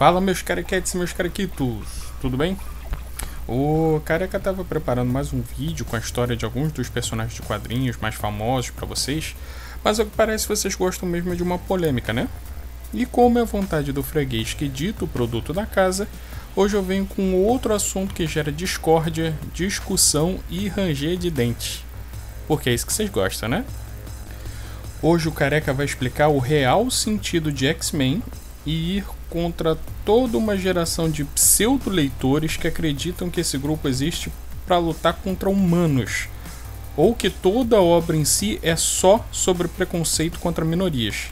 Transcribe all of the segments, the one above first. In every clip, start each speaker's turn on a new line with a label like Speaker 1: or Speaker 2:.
Speaker 1: Fala, meus carequetes e meus carequitos, tudo bem? O Careca estava preparando mais um vídeo com a história de alguns dos personagens de quadrinhos mais famosos para vocês, mas ao que parece vocês gostam mesmo de uma polêmica, né? E como é a vontade do freguês que dita o produto da casa, hoje eu venho com outro assunto que gera discórdia, discussão e ranger de dente. Porque é isso que vocês gostam, né? Hoje o Careca vai explicar o real sentido de X-Men e ir contra toda uma geração de pseudo-leitores que acreditam que esse grupo existe para lutar contra humanos, ou que toda a obra em si é só sobre preconceito contra minorias.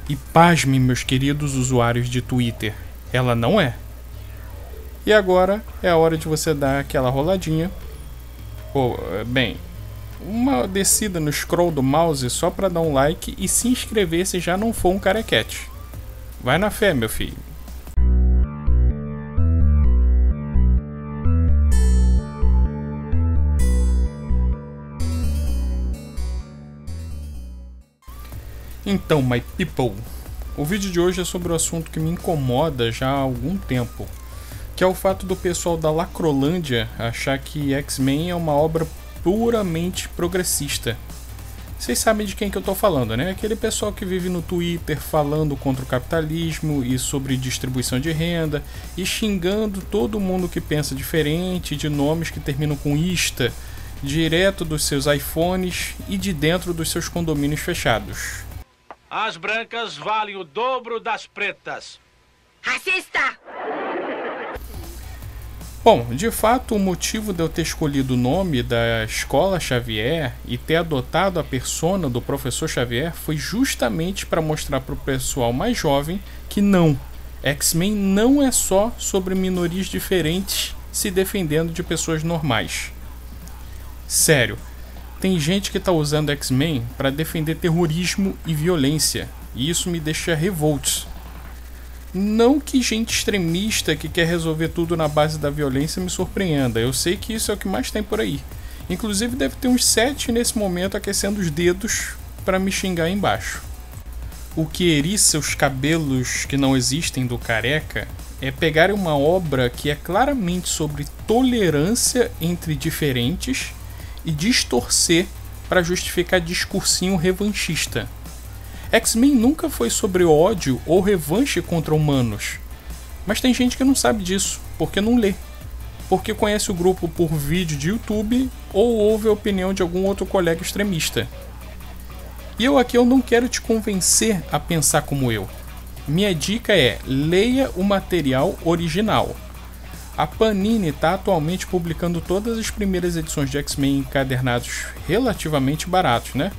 Speaker 1: E pasme, meus queridos usuários de Twitter, ela não é. E agora é a hora de você dar aquela roladinha, uma descida no scroll do mouse só para dar um like e se inscrever se já não for um carequete. Vai na fé, meu filho. Então, my people, o vídeo de hoje é sobre o assunto que me incomoda já há algum tempo, que é o fato do pessoal da Lacrolândia achar que X-Men é uma obra puramente progressista. Vocês sabem de quem que eu tô falando, né? Aquele pessoal que vive no Twitter falando contra o capitalismo e sobre distribuição de renda e xingando todo mundo que pensa diferente, de nomes que terminam com ista, direto dos seus iPhones e de dentro dos seus condomínios fechados.
Speaker 2: As brancas valem o dobro das pretas.
Speaker 3: Racista!
Speaker 1: Bom, de fato, o motivo de eu ter escolhido o nome da Escola Xavier e ter adotado a persona do Professor Xavier foi justamente para mostrar para o pessoal mais jovem que não, X-Men não é só sobre minorias diferentes se defendendo de pessoas normais. Sério, tem gente que está usando X-Men para defender terrorismo e violência, e isso me deixa revolto. Não que gente extremista que quer resolver tudo na base da violência me surpreenda, eu sei que isso é o que mais tem por aí. Inclusive deve ter uns 7 nesse momento aquecendo os dedos para me xingar aí embaixo. O que eriça os cabelos que não existem do Careca é pegar uma obra que é claramente sobre tolerância entre diferentes e distorcer para justificar discursinho revanchista. X-Men nunca foi sobre ódio ou revanche contra humanos. Mas tem gente que não sabe disso, porque não lê. Porque conhece o grupo por vídeo de YouTube ou ouve a opinião de algum outro colega extremista. E eu não quero te convencer a pensar como eu. Minha dica é, leia o material original. A Panini está atualmente publicando todas as primeiras edições de X-Men encadernados relativamente baratos, né?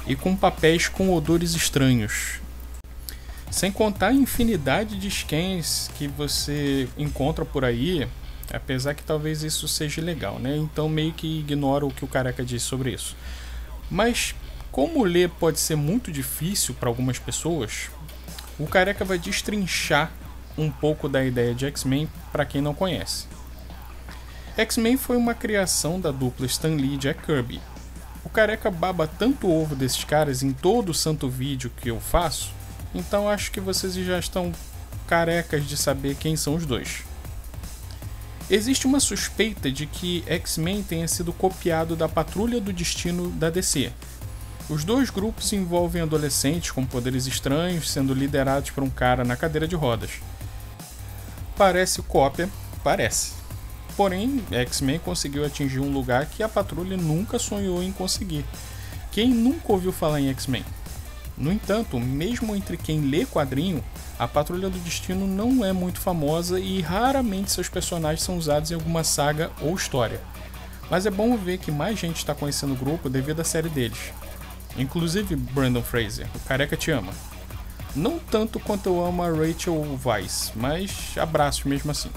Speaker 1: E com papéis com odores estranhos. Sem contar a infinidade de scans que você encontra por aí, apesar que talvez isso seja legal, né? Então meio que ignora o que o Careca disse sobre isso. Mas como ler pode ser muito difícil para algumas pessoas, o Careca vai destrinchar um pouco da ideia de X-Men para quem não conhece. X-Men foi uma criação da dupla Stan Lee e Jack Kirby. O Careca baba tanto o ovo desses caras em todo o santo vídeo que eu faço, então acho que vocês já estão carecas de saber quem são os dois. Existe uma suspeita de que X-Men tenha sido copiado da Patrulha do Destino da DC. Os dois grupos envolvem adolescentes com poderes estranhos sendo liderados por um cara na cadeira de rodas. Parece cópia, parece. Porém, X-Men conseguiu atingir um lugar que a Patrulha nunca sonhou em conseguir. Quem nunca ouviu falar em X-Men? No entanto, mesmo entre quem lê quadrinho, a Patrulha do Destino não é muito famosa e raramente seus personagens são usados em alguma saga ou história. Mas é bom ver que mais gente está conhecendo o grupo devido à série deles. Inclusive Brandon Fraser, o Careca te ama. Não tanto quanto eu amo a Rachel Weisz, mas abraço mesmo assim.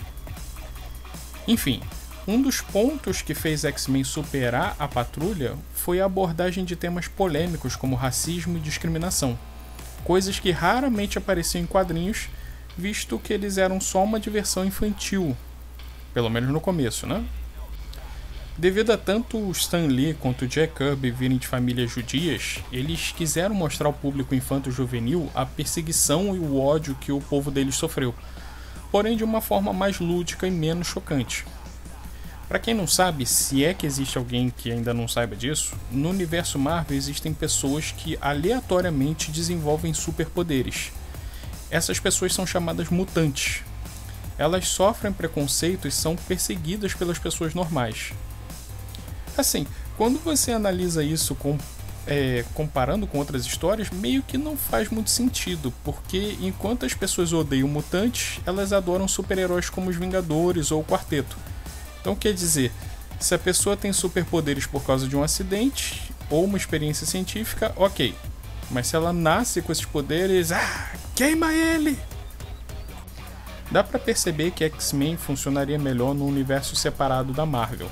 Speaker 1: Enfim, um dos pontos que fez X-Men superar a Patrulha foi a abordagem de temas polêmicos como racismo e discriminação, coisas que raramente apareciam em quadrinhos, visto que eles eram só uma diversão infantil, pelo menos no começo, né? Devido a tanto o Stan Lee quanto o Jack Kirby virem de famílias judias, eles quiseram mostrar ao público infanto-juvenil a perseguição e o ódio que o povo deles sofreu. porém de uma forma mais lúdica e menos chocante. Para quem não sabe, se é que existe alguém que ainda não saiba disso, no universo Marvel existem pessoas que aleatoriamente desenvolvem superpoderes. Essas pessoas são chamadas mutantes. Elas sofrem preconceito e são perseguidas pelas pessoas normais. Assim, quando você analisa isso comparando com outras histórias, meio que não faz muito sentido, porque enquanto as pessoas odeiam mutantes, elas adoram super-heróis como os Vingadores ou o Quarteto. Então quer dizer, se a pessoa tem superpoderes por causa de um acidente ou uma experiência científica, ok. Mas se ela nasce com esses poderes, queima ele! Dá pra perceber que X-Men funcionaria melhor num universo separado da Marvel.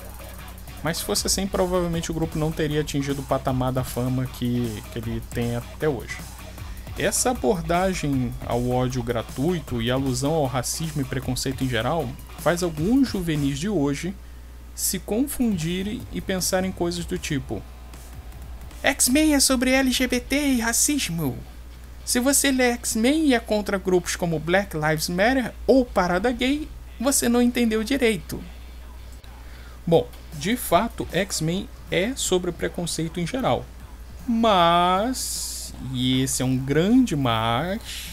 Speaker 1: Mas se fosse assim, provavelmente o grupo não teria atingido o patamar da fama que ele tem até hoje. Essa abordagem ao ódio gratuito e alusão ao racismo e preconceito em geral faz alguns juvenis de hoje se confundirem e pensarem coisas do tipo: X-Men é sobre LGBT e racismo. Se você lê X-Men e é contra grupos como Black Lives Matter ou Parada Gay, você não entendeu direito. Bom, de fato, X-Men é sobre preconceito em geral. Mas, e esse é um grande mas,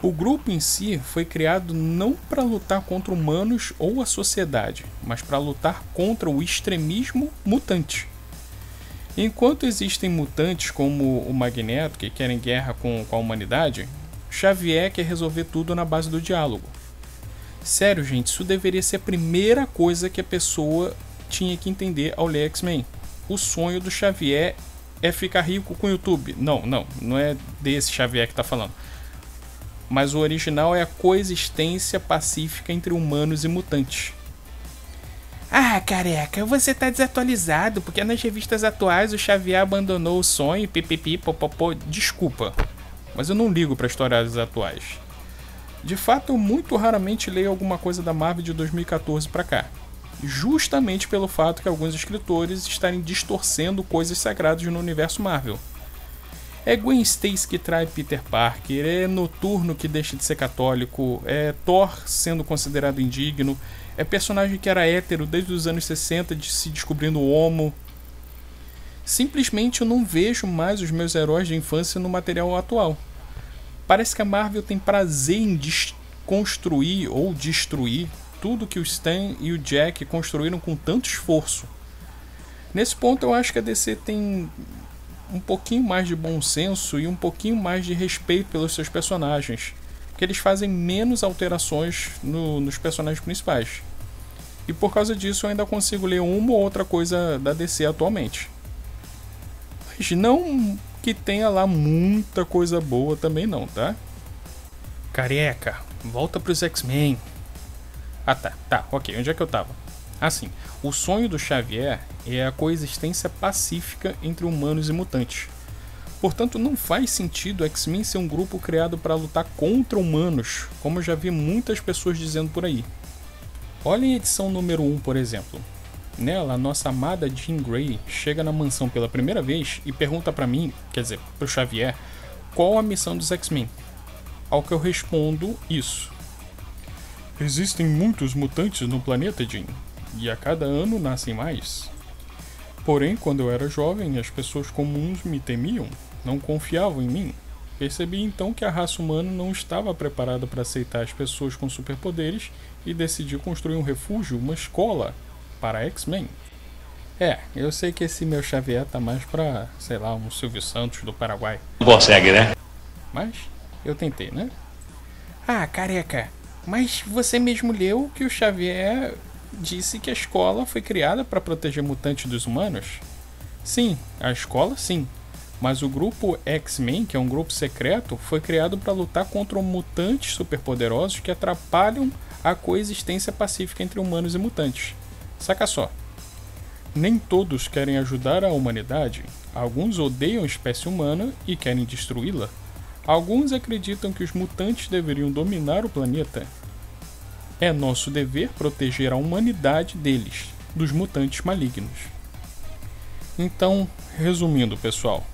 Speaker 1: o grupo em si foi criado não para lutar contra humanos ou a sociedade, mas para lutar contra o extremismo mutante. Enquanto existem mutantes como o Magneto que querem guerra com a humanidade, Xavier quer resolver tudo na base do diálogo. Sério, gente, isso deveria ser a primeira coisa que a pessoa tinha que entender ao ler X-Men. O sonho do Xavier é ficar rico com o YouTube. Não é desse Xavier que tá falando. Mas o original é a coexistência pacífica entre humanos e mutantes. Careca, você tá desatualizado, porque nas revistas atuais o Xavier abandonou o sonho, pipipi, popopô. Desculpa, mas eu não ligo pra histórias atuais. De fato, eu muito raramente leio alguma coisa da Marvel de 2014 pra cá. Justamente pelo fato que alguns escritores estarem distorcendo coisas sagradas no universo Marvel. É Gwen Stacy que trai Peter Parker, é Noturno que deixa de ser católico, é Thor sendo considerado indigno, é personagem que era hétero desde os anos 60 se descobrindo homo. Simplesmente eu não vejo mais os meus heróis de infância no material atual. Parece que a Marvel tem prazer em desconstruir ou destruir tudo que o Stan e o Jack construíram com tanto esforço. Nesse ponto eu acho que a DC tem um pouquinho mais de bom senso e um pouquinho mais de respeito pelos seus personagens, que eles fazem menos alterações nos personagens principais. E por causa disso eu ainda consigo ler uma ou outra coisa da DC atualmente. Mas não que tenha lá muita coisa boa também não, tá? Careca, volta pros X-Men. Tá, ok, onde é que eu tava? Sim, o sonho do Xavier é a coexistência pacífica entre humanos e mutantes. Portanto, não faz sentido X-Men ser um grupo criado para lutar contra humanos, como eu já vi muitas pessoas dizendo por aí. Olhem a edição número 1, por exemplo. Nela, a nossa amada Jean Grey chega na mansão pela primeira vez e pergunta pra mim, quer dizer, pro Xavier, qual a missão dos X-Men. Ao que eu respondo isso. Existem muitos mutantes no planeta, Jean, e a cada ano nascem mais. Porém, quando eu era jovem, as pessoas comuns me temiam, não confiavam em mim. Percebi então que a raça humana não estava preparada para aceitar as pessoas com superpoderes e decidi construir um refúgio, uma escola, para X-Men. Eu sei que esse meu Xavier tá mais pra, sei lá, um Silvio Santos do Paraguai.
Speaker 2: Não consegue, né?
Speaker 1: Mas eu tentei, né? Careca, mas você mesmo leu que o Xavier disse que a escola foi criada para proteger mutantes dos humanos? Sim, a escola sim. Mas o grupo X-Men, que é um grupo secreto, foi criado para lutar contra mutantes superpoderosos que atrapalham a coexistência pacífica entre humanos e mutantes. Saca só. Nem todos querem ajudar a humanidade. Alguns odeiam a espécie humana e querem destruí-la. Alguns acreditam que os mutantes deveriam dominar o planeta. É nosso dever proteger a humanidade deles, dos mutantes malignos. Então, resumindo, pessoal.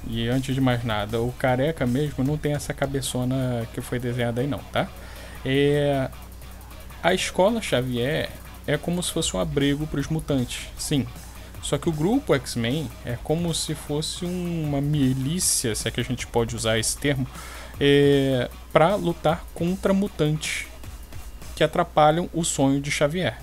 Speaker 1: E antes de mais nada, o Careca mesmo não tem essa cabeçona que foi desenhada aí não, tá? A escola Xavier é como se fosse um abrigo para os mutantes, sim. Só que o grupo X-Men é como se fosse uma milícia, se é que a gente pode usar esse termo, para lutar contra mutantes que atrapalham o sonho de Xavier.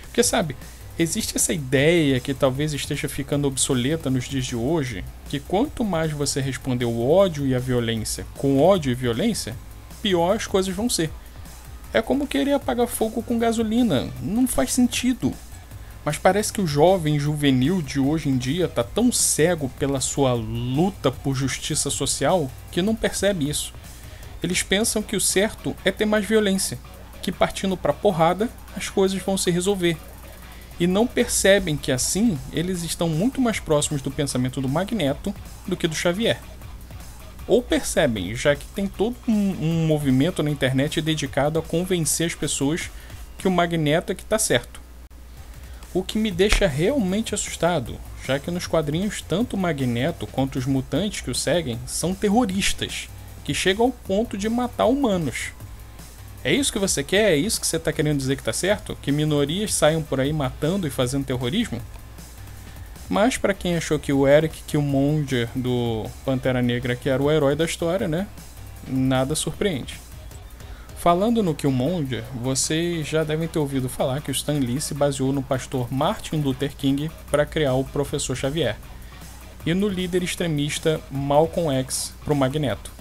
Speaker 1: Porque, sabe, existe essa ideia que talvez esteja ficando obsoleta nos dias de hoje, que quanto mais você responder o ódio e a violência com ódio e violência, pior as coisas vão ser. É como querer apagar fogo com gasolina, não faz sentido. Mas parece que o jovem juvenil de hoje em dia tá tão cego pela sua luta por justiça social que não percebe isso. Eles pensam que o certo é ter mais violência, que partindo pra porrada as coisas vão se resolver. E não percebem que assim eles estão muito mais próximos do pensamento do Magneto do que do Xavier. Ou percebem, já que tem todo um movimento na internet dedicado a convencer as pessoas que o Magneto é que tá certo. O que me deixa realmente assustado, já que nos quadrinhos tanto o Magneto quanto os mutantes que o seguem são terroristas, que chegam ao ponto de matar humanos. É isso que você quer? É isso que você está querendo dizer que tá certo? Que minorias saiam por aí matando e fazendo terrorismo? Mas para quem achou que o Eric Killmonger do Pantera Negra que era o herói da história, né? Nada surpreende. Falando no Killmonger, vocês já devem ter ouvido falar que o Stan Lee se baseou no pastor Martin Luther King para criar o Professor Xavier, e no líder extremista Malcolm X para o Magneto.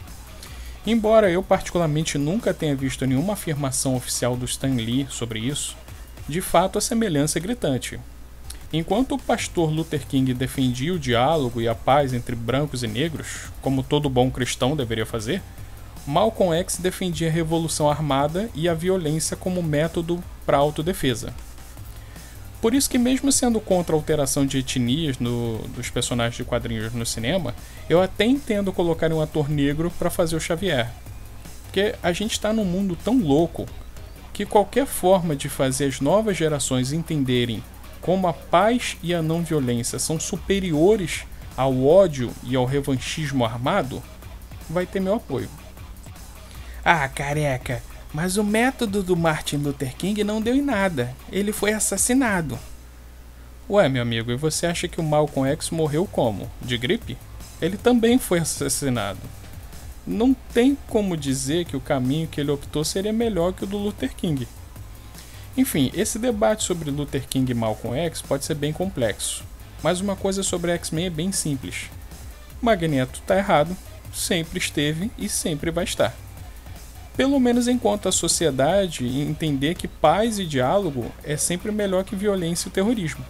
Speaker 1: Embora eu particularmente nunca tenha visto nenhuma afirmação oficial do Stan Lee sobre isso, de fato a semelhança é gritante. Enquanto o pastor Luther King defendia o diálogo e a paz entre brancos e negros, como todo bom cristão deveria fazer, Malcolm X defendia a revolução armada e a violência como método para autodefesa. Por isso que mesmo sendo contra a alteração de etnias dos personagens de quadrinhos no cinema, eu até entendo colocar um ator negro para fazer o Xavier. Porque a gente está num mundo tão louco que qualquer forma de fazer as novas gerações entenderem como a paz e a não violência são superiores ao ódio e ao revanchismo armado, vai ter meu apoio. Ah, careca, mas o método do Martin Luther King não deu em nada. Ele foi assassinado. Ué, meu amigo, e você acha que o Malcolm X morreu como? De gripe? Ele também foi assassinado. Não tem como dizer que o caminho que ele optou seria melhor que o do Luther King. Enfim, esse debate sobre Luther King e Malcolm X pode ser bem complexo. Mas uma coisa sobre X-Men é bem simples. Magneto tá errado, sempre esteve e sempre vai estar. Pelo menos enquanto a sociedade entender que paz e diálogo é sempre melhor que violência e terrorismo.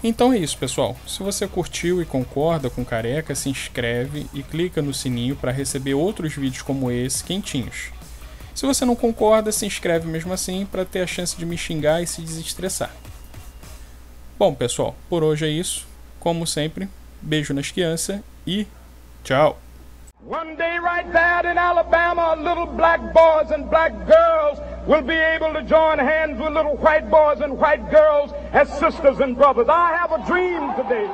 Speaker 1: Então é isso, pessoal. Se você curtiu e concorda com Careca, se inscreve e clica no sininho para receber outros vídeos como esse quentinhos. Se você não concorda, se inscreve mesmo assim para ter a chance de me xingar e se desestressar. Bom, pessoal, por hoje é isso. Como sempre, beijo na esquiança e tchau!
Speaker 2: One day right there in Alabama, little black boys and black girls will be able to join hands with little white boys and white girls as sisters and brothers. I have a dream today.